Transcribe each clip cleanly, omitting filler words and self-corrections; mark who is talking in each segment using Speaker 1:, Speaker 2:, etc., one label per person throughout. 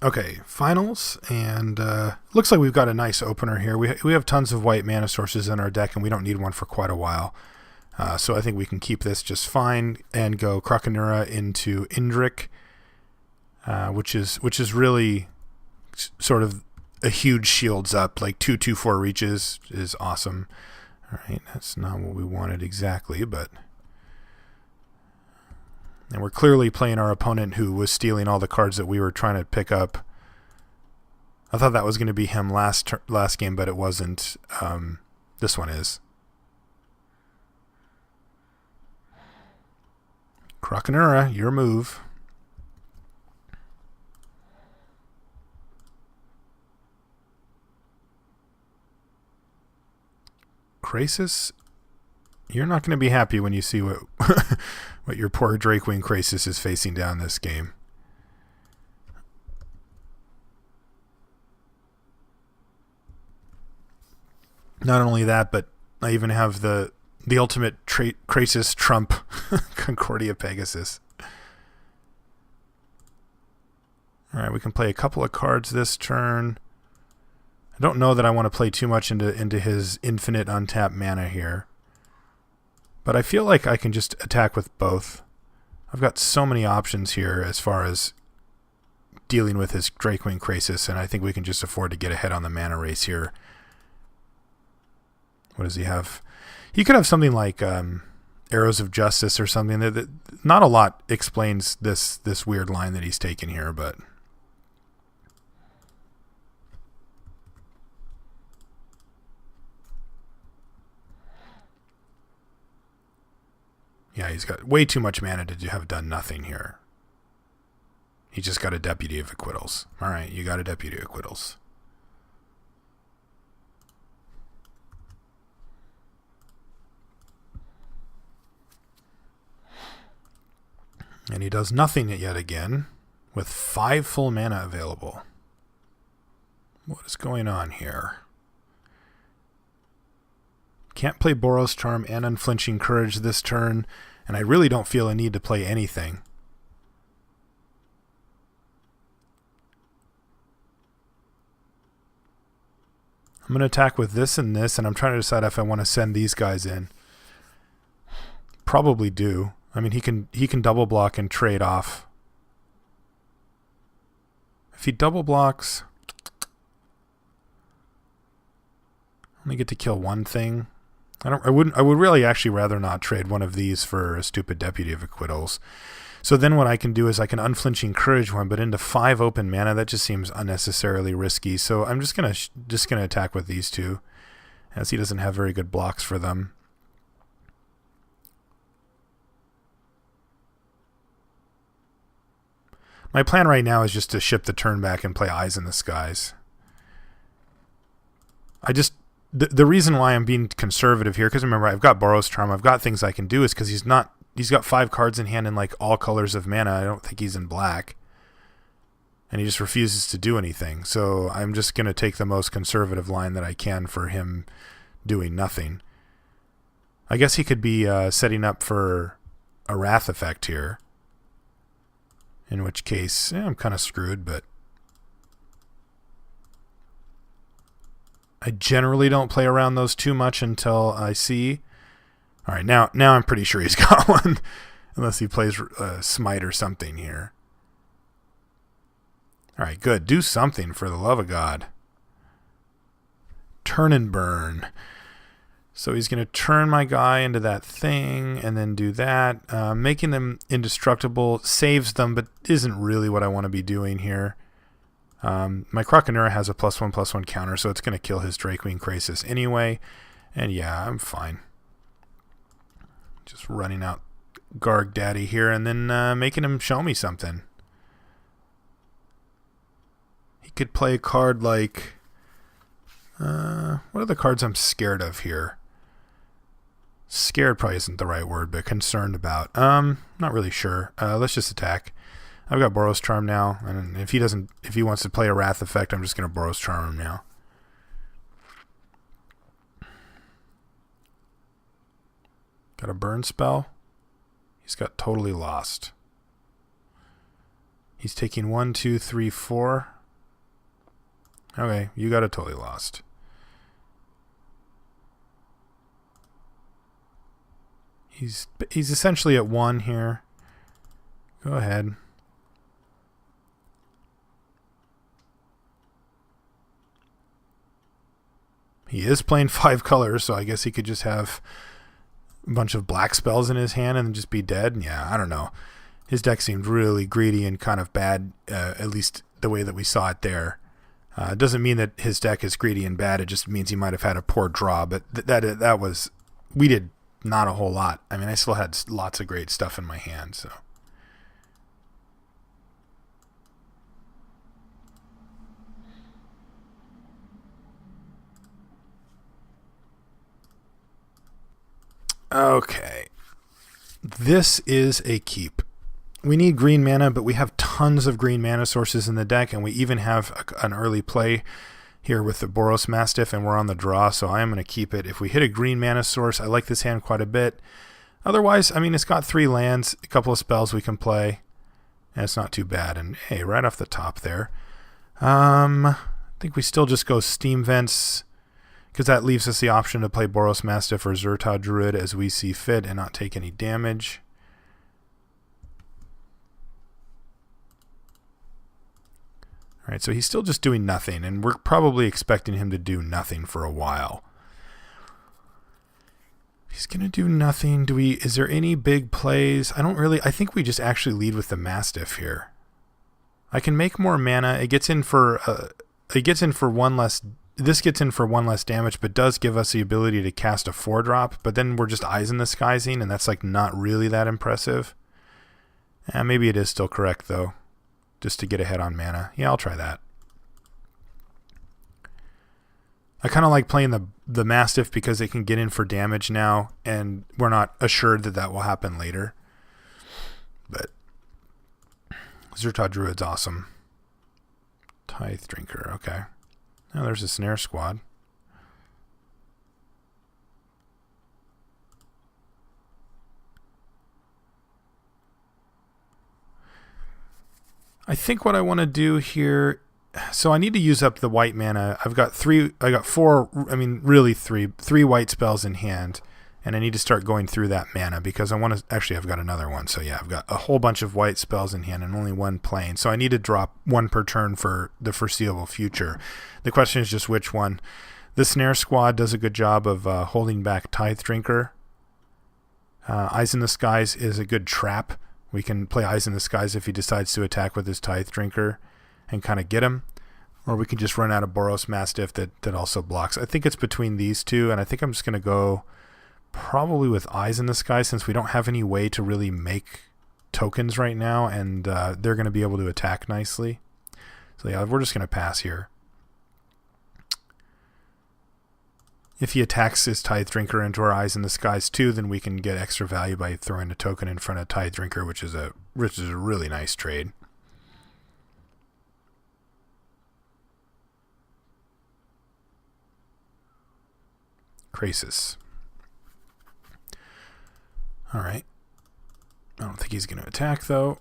Speaker 1: Okay, finals, and looks like we've got a nice opener here. We have tons of white mana sources in our deck, and we don't need one for quite a while. So I think we can keep this just fine and go Krakenura into Indrik, which is really sort of a huge shields up, like 2/2/4 reaches is awesome. All right, that's not what we wanted exactly, but. And we're clearly playing our opponent who was stealing all the cards that we were trying to pick up. I thought that was going to be him last game, but it wasn't. This one is. Krakenura, your move. Krasis, you're not going to be happy when you see what what your poor Drakewing Krasis is facing down this game. Not only that, but I even have the ultimate Krasis trump Concordia Pegasus. Alright, we can play a couple of cards this turn. I don't know that I want to play too much into his infinite untapped mana here. But I feel like I can just attack with both. I've got so many options here as far as dealing with his Drakewing Krasis, and I think we can just afford to get ahead on the mana race here. What does he have? He could have something like Arrows of Justice or something. That not a lot explains this weird line that he's taken here, but... Yeah, he's got way too much mana to have done nothing here. He just got a Deputy of Acquittals. Alright, you got a Deputy of Acquittals. And he does nothing yet again, with 5 full mana available. What is going on here? Can't play Boros Charm and Unflinching Courage this turn, and I really don't feel a need to play anything. I'm going to attack with this, and I'm trying to decide if I want to send these guys in. Probably do. I mean, he can double block and trade off. If he double blocks, I only get to kill one thing. I would really actually rather not trade one of these for a stupid Deputy of Acquittals. So then what I can do is I can Unflinching Courage one, but into 5 open mana, that just seems unnecessarily risky. So I'm just gonna attack with these two, as he doesn't have very good blocks for them. My plan right now is just to ship the turn back and play Eyes in the Skies. The reason why I'm being conservative here, because remember, I've got Boros Charm, I've got things I can do, is because he's got 5 cards in hand in like all colors of mana. I don't think he's in black. And he just refuses to do anything. So I'm just going to take the most conservative line that I can for him doing nothing. I guess he could be setting up for a Wrath effect here. In which case, I'm kind of screwed, but I generally don't play around those too much until I see. All right, now I'm pretty sure he's got one, unless he plays Smite or something here. All right, good. Do something, for the love of God. Turn and burn. So he's going to turn my guy into that thing and then do that. Making them indestructible saves them, but isn't really what I want to be doing here. My Krakenura has a +1/+1 counter, so it's going to kill his Drakewing Krasis anyway. And yeah, I'm fine. Just running out Garg Daddy here and then making him show me something. He could play a card like... what are the cards I'm scared of here? Scared probably isn't the right word, but concerned about. Not really sure. Let's just attack. I've got Boros Charm now, and if he wants to play a Wrath effect, I'm just going to Boros Charm him now. Got a burn spell. He's got Totally Lost. He's taking 1, 2, 3, 4. Okay, you got it totally lost. He's essentially at 1 here. Go ahead. He is playing 5 colors, so I guess he could just have a bunch of black spells in his hand and just be dead. Yeah, I don't know. His deck seemed really greedy and kind of bad, at least the way that we saw it there. It doesn't mean that his deck is greedy and bad. It just means he might have had a poor draw. But that was, we did not a whole lot. I mean, I still had lots of great stuff in my hand. So. Okay. This is a keep. We need green mana, but we have tons of green mana sources in the deck, and we even have an early play here with the Boros Mastiff, and we're on the draw, so I am going to keep it. If we hit a green mana source, I like this hand quite a bit. Otherwise, I mean, it's got 3 lands, a couple of spells we can play, and it's not too bad. And hey, right off the top there, I think we still just go Steam Vents, because that leaves us the option to play Boros Mastiff or Zerta Druid as we see fit and not take any damage. All right, so he's still just doing nothing, and we're probably expecting him to do nothing for a while. He's going to do nothing. Is there any big plays? I think we just actually lead with the Mastiff here. I can make more mana. It gets in for 1 less. This gets in for 1 less damage, but does give us the ability to cast a 4-drop, but then we're just Eyes in the Skiesing, and that's like not really that impressive. Maybe it is still correct though. Just to get ahead on mana. Yeah, I'll try that. I kind of like playing the Mastiff because it can get in for damage now, and we're not assured that will happen later. But Zerta Druid's awesome. Tithe Drinker, okay. Now there's a Snare Squad. I think what I want to do here, so I need to use up the white mana. I've got 3 white spells in hand, and I need to start going through that mana because I want to, actually I've got another one. So yeah, I've got a whole bunch of white spells in hand and only 1 playing. So I need to drop 1 per turn for the foreseeable future. The question is just which one. The Snare Squad does a good job of holding back Tithe Drinker. Eyes in the Skies is a good trap. We can play Eyes in the Skies if he decides to attack with his Tithe Drinker and kind of get him. Or we can just run out of Boros Mastiff that also blocks. I think it's between these two, and I think I'm just going to go probably with Eyes in the Sky since we don't have any way to really make tokens right now, and they're going to be able to attack nicely. So yeah, we're just going to pass here. If he attacks his Tithe Drinker into our Eyes in the Skies too, then we can get extra value by throwing a token in front of Tithe Drinker, which is a really nice trade. Krasis. All right. I don't think he's going to attack though.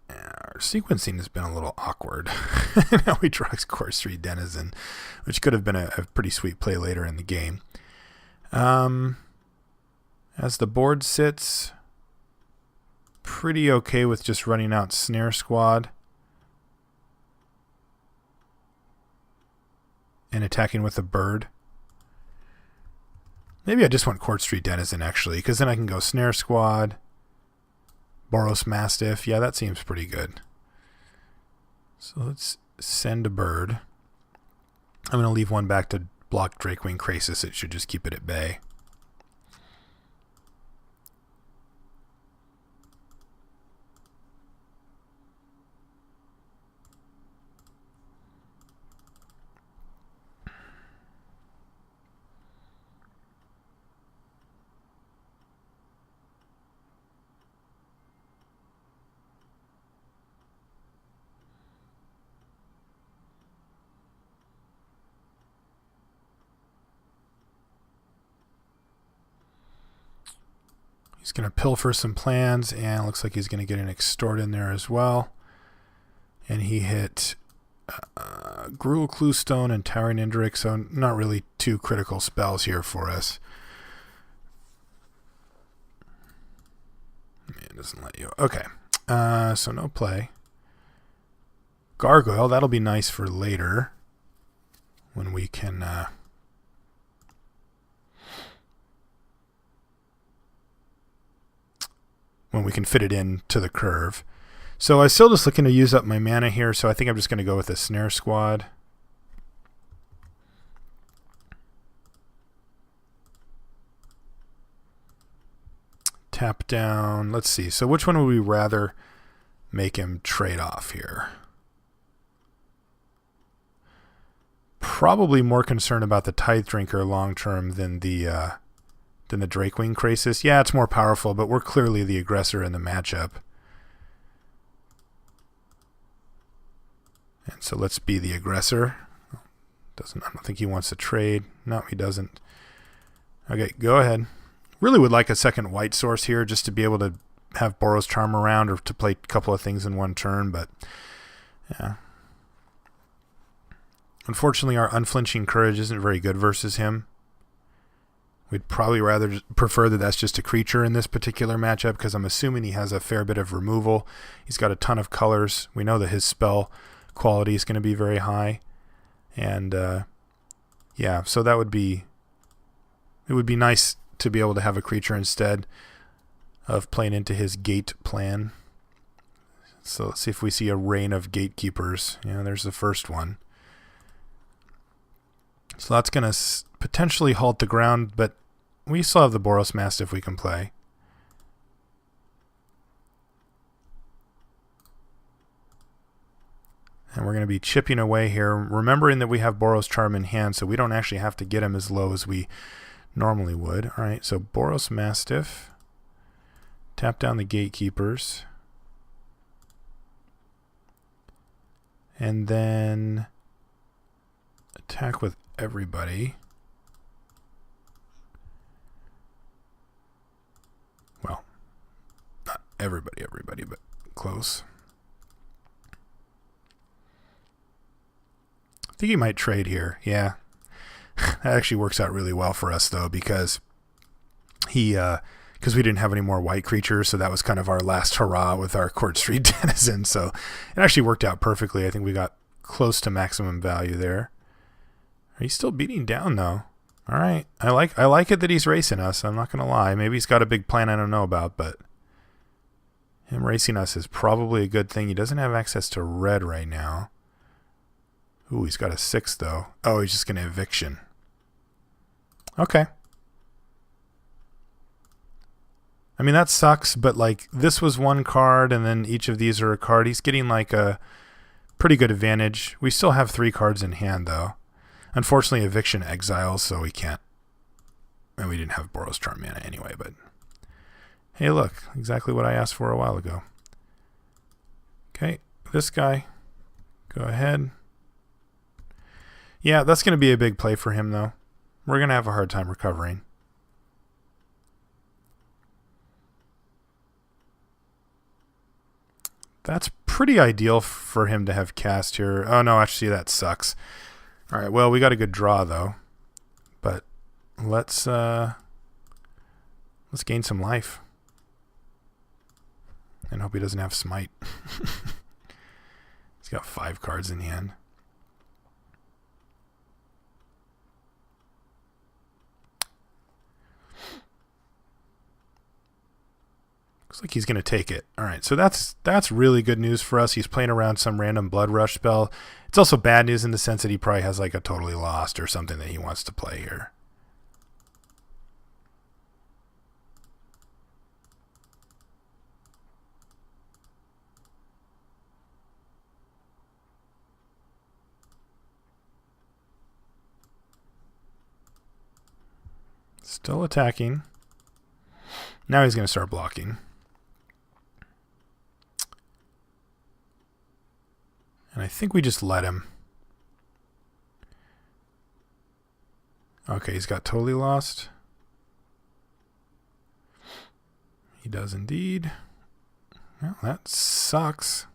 Speaker 1: Our sequencing has been a little awkward. Now we draw Course 3 Denizen, which could have been a pretty sweet play later in the game. As the board sits, pretty okay with just running out Snare Squad and attacking with a bird. Maybe I just want Court Street Denizen actually, because then I can go Snare Squad, Boros Mastiff. Yeah, that seems pretty good. So let's send a bird. I'm going to leave one back to block Drakewing Krasis. It should just keep it at bay. He's going to pilfer some plans, and looks like he's going to get an extort in there as well. And he hit Gruul Cluestone and Towering Indrik, so not really two critical spells here for us. It doesn't let you. Okay, so no play. Gargoyle, that'll be nice for later when we can fit it into the curve. So I'm still just looking to use up my mana here, so I think I'm just going to go with a Snare Squad. Tap down. Let's see. So which one would we rather make him trade off here? Probably more concerned about the Tithe Drinker long term than the Drakewing Krasis. Yeah, it's more powerful, but we're clearly the aggressor in the matchup. And so let's be the aggressor. I don't think he wants to trade. No, he doesn't. Okay, go ahead. Really would like a second white source here just to be able to have Boros Charm around or to play a couple of things in one turn, but yeah. Unfortunately, our Unflinching Courage isn't very good versus him. We'd probably rather prefer that that's just a creature in this particular matchup because I'm assuming he has a fair bit of removal. He's got a ton of colors. We know that his spell quality is going to be very high. And yeah, so it would be nice to be able to have a creature instead of playing into his gate plan. So let's see if we see a Reign of Gatekeepers. Yeah, there's the first one. So that's going to potentially halt the ground, but we still have the Boros Mastiff we can play. And we're going to be chipping away here, remembering that we have Boros Charm in hand, so we don't actually have to get him as low as we normally would. All right, so Boros Mastiff. Tap down the Gatekeepers. And then attack with everybody. Well, not everybody, but close. I think he might trade here. Yeah. That actually works out really well for us, though, because we didn't have any more white creatures, so that was kind of our last hurrah with our Court Street Denizen. So it actually worked out perfectly. I think we got close to maximum value there. He's still beating down, though. All right. I like it that he's racing us. I'm not going to lie. Maybe he's got a big plan I don't know about, but him racing us is probably a good thing. He doesn't have access to red right now. Ooh, he's got a 6, though. Oh, he's just going to Eviction. Okay. I mean, that sucks, but, like, this was one card, and then each of these are a card. He's getting, like, a pretty good advantage. We still have 3 cards in hand, though. Unfortunately, Eviction exiles, so we can't. And we didn't have Boros Charm mana anyway, but hey, look, exactly what I asked for a while ago. Okay, this guy, go ahead. Yeah, that's going to be a big play for him, though. We're going to have a hard time recovering. That's pretty ideal for him to have cast here. Oh, no, actually, that sucks. All right, well, we got a good draw, though. But let's gain some life. And hope he doesn't have Smite. He's got 5 cards in hand. Looks like he's going to take it. All right, so that's really good news for us. He's playing around some random Blood Rush spell. It's also bad news in the sense that he probably has like a Totally Lost or something that he wants to play here. Still attacking. Now he's going to start blocking. And I think we just let him. Okay, he's got Totally Lost. He does indeed. Well, that sucks.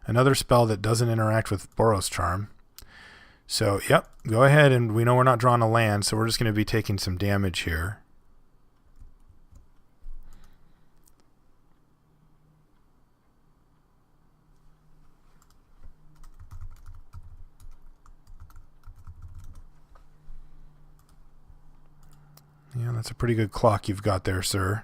Speaker 1: Another spell that doesn't interact with Boros Charm. So, yep, go ahead, and we know we're not drawing a land, so we're just going to be taking some damage here. Yeah, that's a pretty good clock you've got there, sir.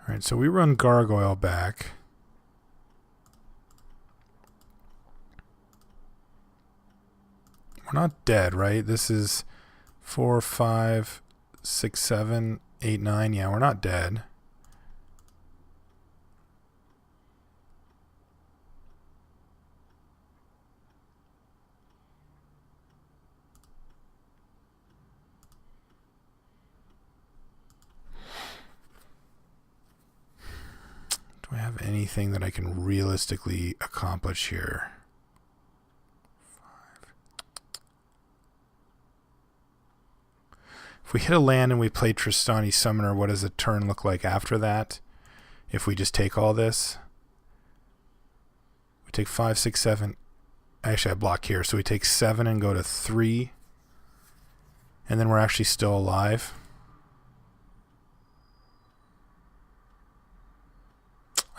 Speaker 1: All right, so we run Gargoyle back. We're not dead, right? This is 4, 5, 6, 7, 8, 9. Yeah, we're not dead. Do I have anything that I can realistically accomplish here? 5. If we hit a land and we play Tristani Summoner, what does the turn look like after that? If we just take all this? We take 5, 6, 7. Actually, I block here. So we take 7 and go to 3. And then we're actually still alive.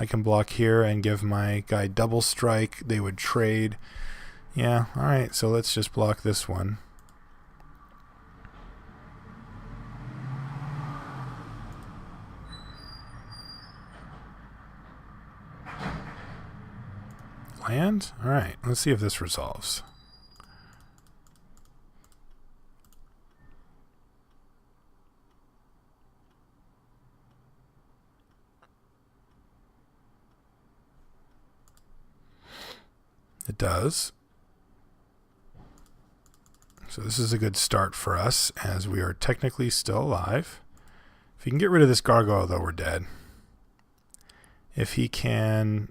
Speaker 1: I can block here and give my guy double strike. They would trade. Yeah, alright, so let's just block this one. Land? Alright, let's see if this resolves. It does. So this is a good start for us, as we are technically still alive. If he can get rid of this gargoyle, though, we're dead. If he can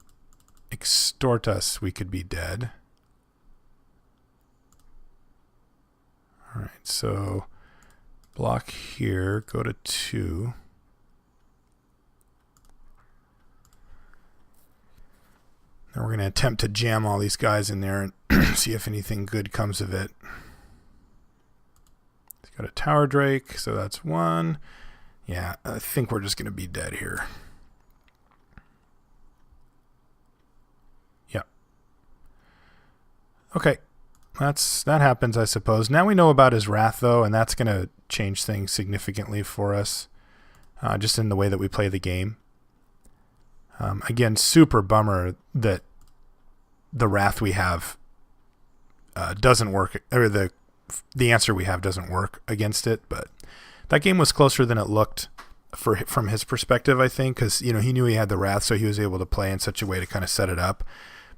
Speaker 1: extort us, we could be dead. Alright, so block here, go to 2. Then we're going to attempt to jam all these guys in there and see if anything good comes of it. He's got a Tower Drake, so that's 1. Yeah, I think we're just going to be dead here. Yep. Okay. That happens, I suppose. Now we know about his Wrath, though, and that's going to change things significantly for us, just in the way that we play the game. Again, super bummer that the Wrath we have doesn't work, or the answer we have doesn't work against it. But that game was closer than it looked from his perspective, I think, because he knew he had the Wrath, so he was able to play in such a way to kind of set it up.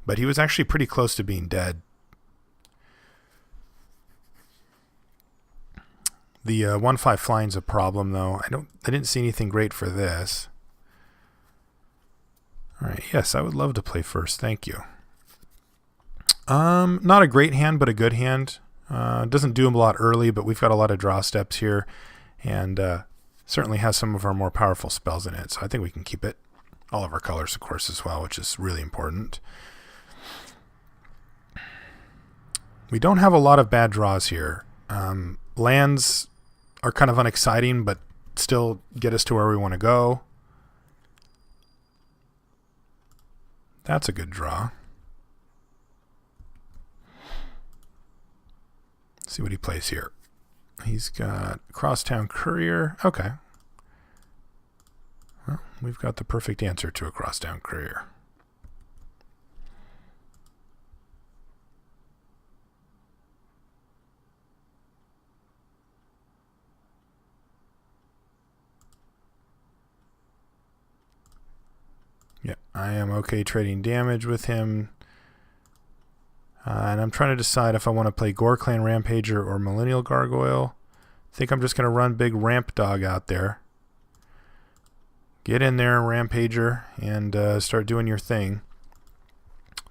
Speaker 1: But he was actually pretty close to being dead. The 1/5 flying's a problem, though. I didn't see anything great for this. All right, yes, I would love to play first. Thank you. Not a great hand, but a good hand. Doesn't do him a lot early, but we've got a lot of draw steps here, and certainly has some of our more powerful spells in it, so I think we can keep it. All of our colors, of course, as well, which is really important. We don't have a lot of bad draws here. Lands are kind of unexciting, but still get us to where we want to go. That's a good draw. Let's see what he plays here. He's got Crosstown Courier. Okay. Well, we've got the perfect answer to a Crosstown Courier. Yeah, I am okay trading damage with him. And I'm trying to decide if I want to play Gore Clan Rampager or Millennial Gargoyle. I think I'm just going to run big Ramp Dog out there. Get in there, Rampager, and start doing your thing.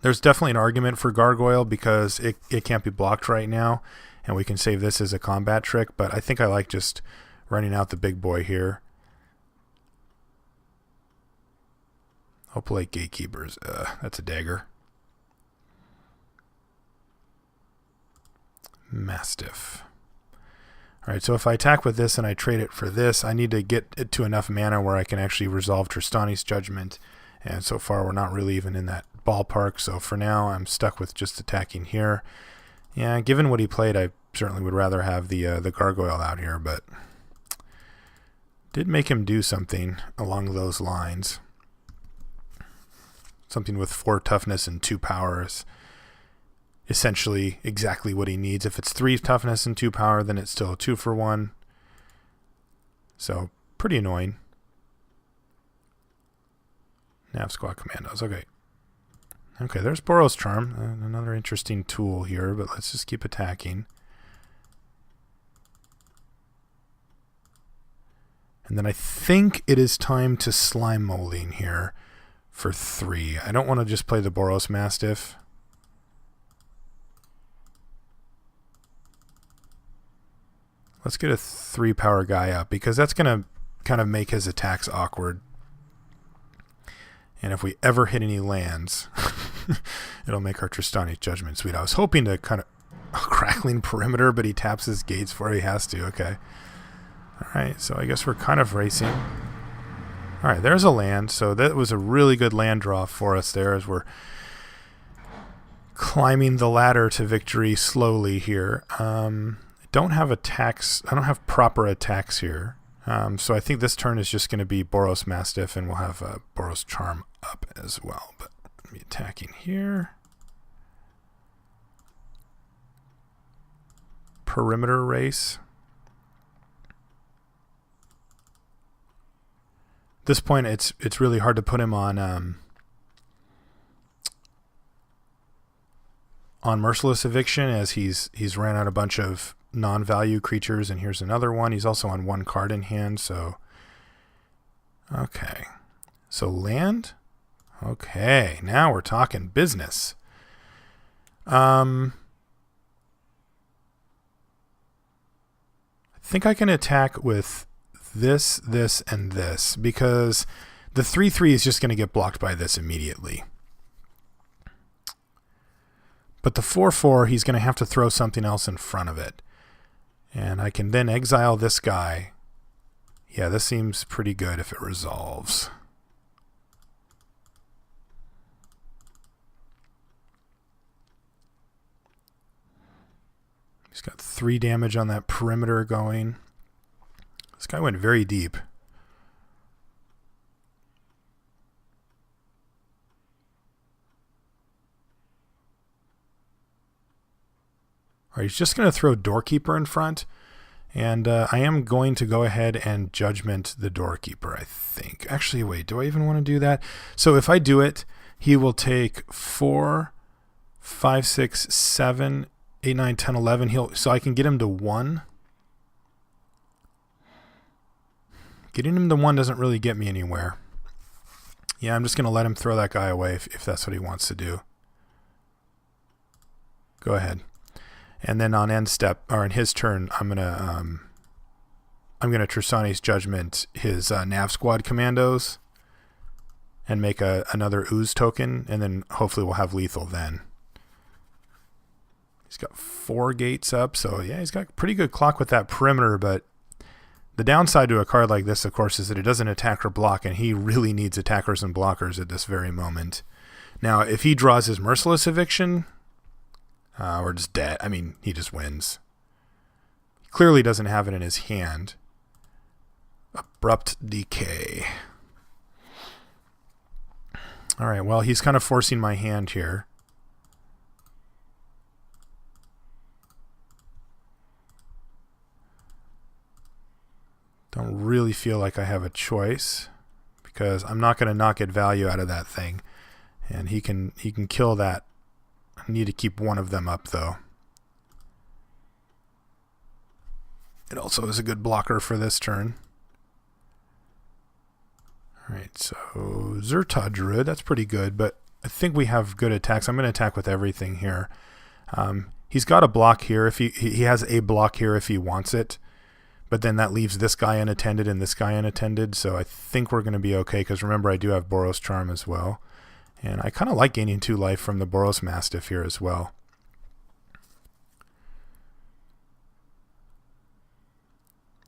Speaker 1: There's definitely an argument for Gargoyle because it can't be blocked right now, and we can save this as a combat trick, but I think I like just running out the big boy here. I'll play Gatekeepers. That's a dagger. Mastiff. Alright, so if I attack with this and I trade it for this, I need to get it to enough mana where I can actually resolve Tristani's Judgment. And so far we're not really even in that ballpark, so for now I'm stuck with just attacking here. Yeah, given what he played, I certainly would rather have the Gargoyle out here, but did make him do something along those lines. Something with 4 toughness and 2 power is essentially exactly what he needs. If it's 3 toughness and 2 power, then it's still a 2-for-1. So, pretty annoying. Nav Squad Commandos. Okay. Okay, there's Boros Charm. Another interesting tool here, but let's just keep attacking. And then I think it is time to Slime Molding here for 3. I don't want to just play the Boros Mastiff. Let's get a 3 power guy up because that's going to kind of make his attacks awkward. And if we ever hit any lands, it'll make our Tristani's Judgment sweet. I was hoping to kind of Crackling Perimeter, but he taps his gates before he has to. Okay. Alright, so I guess we're kind of racing. Alright, there's a land. So that was a really good land draw for us there as we're climbing the ladder to victory slowly here. Don't have attacks. I don't have proper attacks here. So I think this turn is just going to be Boros Mastiff, and we'll have Boros Charm up as well. But let me attacking here. Perimeter race. At this point, it's really hard to put him on Merciless Eviction, as he's ran out a bunch of non-value creatures, and here's another one. He's also on 1 card in hand, so okay. So land? Okay, now we're talking business. I think I can attack with this, this, and this, because the 3/3 is just going to get blocked by this immediately. But the 4/4, he's going to have to throw something else in front of it. And I can then exile this guy. Yeah, this seems pretty good if it resolves. He's got 3 damage on that perimeter going. This guy went very deep. Alright, he's just going to throw Doorkeeper in front. And I am going to go ahead and Judgment the Doorkeeper, I think. Actually, wait, do I even want to do that? So if I do it, he will take 4, 5, 6, 7, 8, 9, 10, 11. So I can get him to 1. Getting him to 1 doesn't really get me anywhere. Yeah, I'm just going to let him throw that guy away if that's what he wants to do. Go ahead. And then on end step, or in his turn, I'm gonna Tristani's Judgment his Nav Squad Commandos and make another Ooze token, and then hopefully we'll have lethal then. He's got 4 gates up, so yeah, he's got pretty good clock with that perimeter, but the downside to a card like this, of course, is that it doesn't attack or block, and he really needs attackers and blockers at this very moment. Now, if he draws his Merciless Eviction, or just dead, I mean, he just wins. He clearly doesn't have it in his hand. Abrupt Decay. Alright, well, he's kind of forcing my hand here. Don't really feel like I have a choice, because I'm not going to not get value out of that thing. And he can kill that. I need to keep one of them up, though. It also is a good blocker for this turn. Alright, so Zerta Druid, that's pretty good, but I think we have good attacks. I'm going to attack with everything here. He's got a block here. If he has a block here if he wants it, but then that leaves this guy unattended and this guy unattended. So I think we're going to be okay, because remember, I do have Boros Charm as well. And I kind of like gaining 2 life from the Boros Mastiff here as well.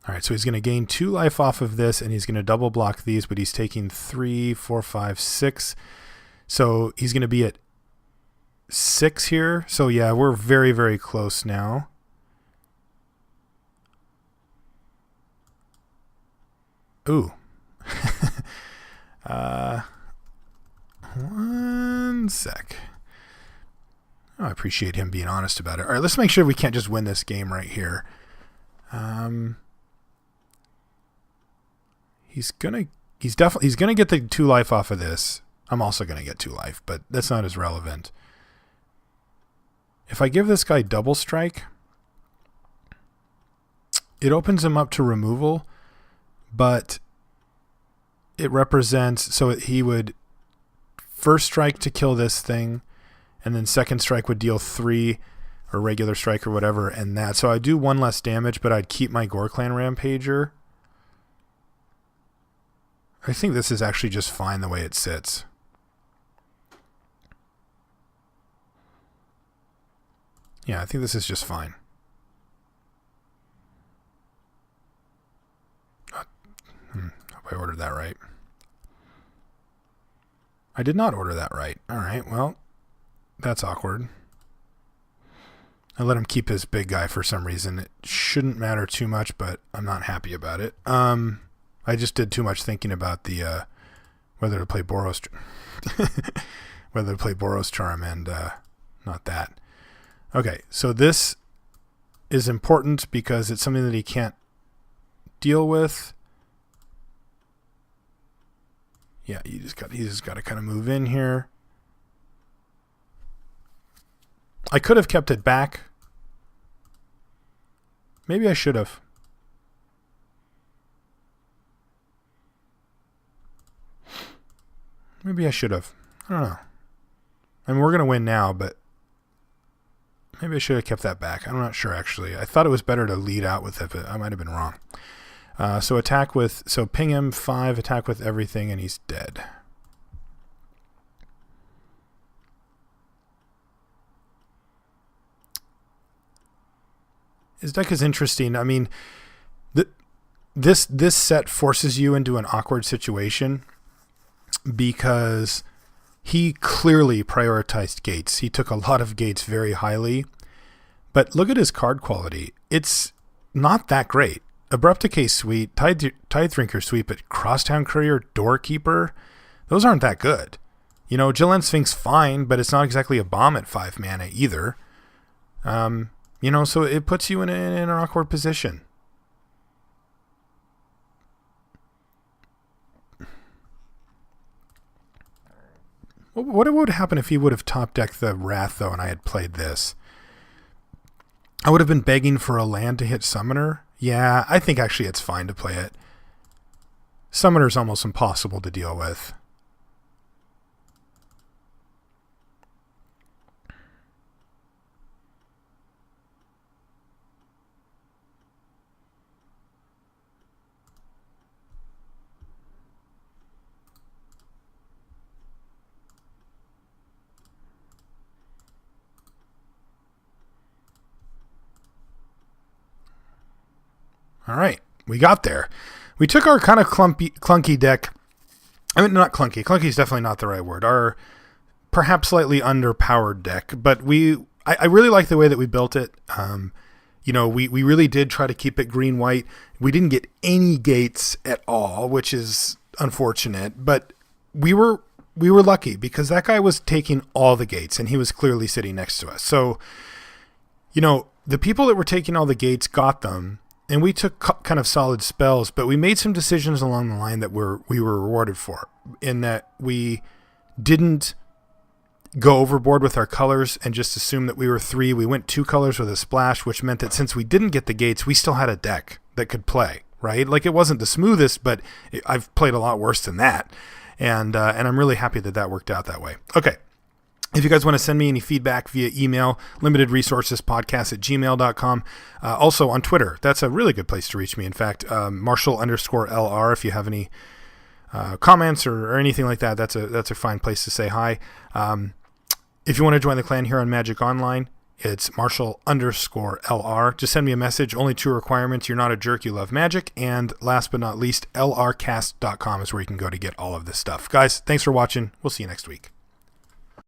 Speaker 1: All right, so he's going to gain 2 life off of this, and he's going to double block these, but he's taking 3, 4, 5, 6. So he's going to be at 6 here. So yeah, we're very, very close now. Ooh. One sec. Oh, I appreciate him being honest about it. All right, let's make sure we can't just win this game right here. He's gonna get the 2 life off of this. I'm also gonna get 2 life, but that's not as relevant. If I give this guy double strike, it opens him up to removal, but it represents, so he would first strike to kill this thing, and then second strike would deal 3, or regular strike or whatever, and that. So I do 1 less damage, but I'd keep my Gore Clan Rampager. I think this is actually just fine the way it sits. Yeah, I think this is just fine. Hope I ordered that right. I did not order that right. All right, well, that's awkward. I let him keep his big guy for some reason. It shouldn't matter too much, but I'm not happy about it. I just did too much thinking about the whether to play Boros Charm and not that. Okay, so this is important because it's something that he can't deal with. Yeah, he just got to kind of move in here. I could have kept it back. Maybe I should have. Maybe I should have. I don't know. I mean, we're going to win now, but maybe I should have kept that back. I'm not sure, actually. I thought it was better to lead out with it, but I might have been wrong. So ping him 5, attack with everything, and he's dead. His deck is interesting. I mean, this set forces you into an awkward situation because he clearly prioritized gates. He took a lot of gates very highly, but look at his card quality. It's not that great. Abrupt Decay Suite, Tide-Drinker Suite, but Crosstown Courier, Doorkeeper, those aren't that good. You know, Jillian Sphinx fine, but it's not exactly a bomb at 5 mana either. You know, so it puts you in an awkward position. What would happen if he would have top decked the Wrath, though, and I had played this? I would have been begging for a land to hit Summoner. Yeah, I think actually it's fine to play it. Summoner's almost impossible to deal with. All right, we got there. We took our kind of clunky deck. I mean, not clunky. Clunky is definitely not the right word. Our perhaps slightly underpowered deck, but I really like the way that we built it. You know, we really did try to keep it green-white. We didn't get any gates at all, which is unfortunate, but we were lucky because that guy was taking all the gates and he was clearly sitting next to us. So, you know, the people that were taking all the gates got them. And we took kind of solid spells, but we made some decisions along the line that we were rewarded for, in that we didn't go overboard with our colors and just assume that we were 3. We went 2 colors with a splash, which meant that since we didn't get the gates, we still had a deck that could play, right? Like, it wasn't the smoothest, but I've played a lot worse than that. And I'm really happy that worked out that way. Okay, If you guys want to send me any feedback via email, limitedresourcespodcast@gmail.com. Also on Twitter. That's a really good place to reach me. In fact, Marshall_LR, if you have any comments or anything like that, that's a fine place to say hi. If you want to join the clan here on Magic Online, it's Marshall_LR. Just send me a message. Only 2 requirements. You're not a jerk. You love Magic. And last but not least, lrcast.com is where you can go to get all of this stuff. Guys, thanks for watching. We'll see you next week.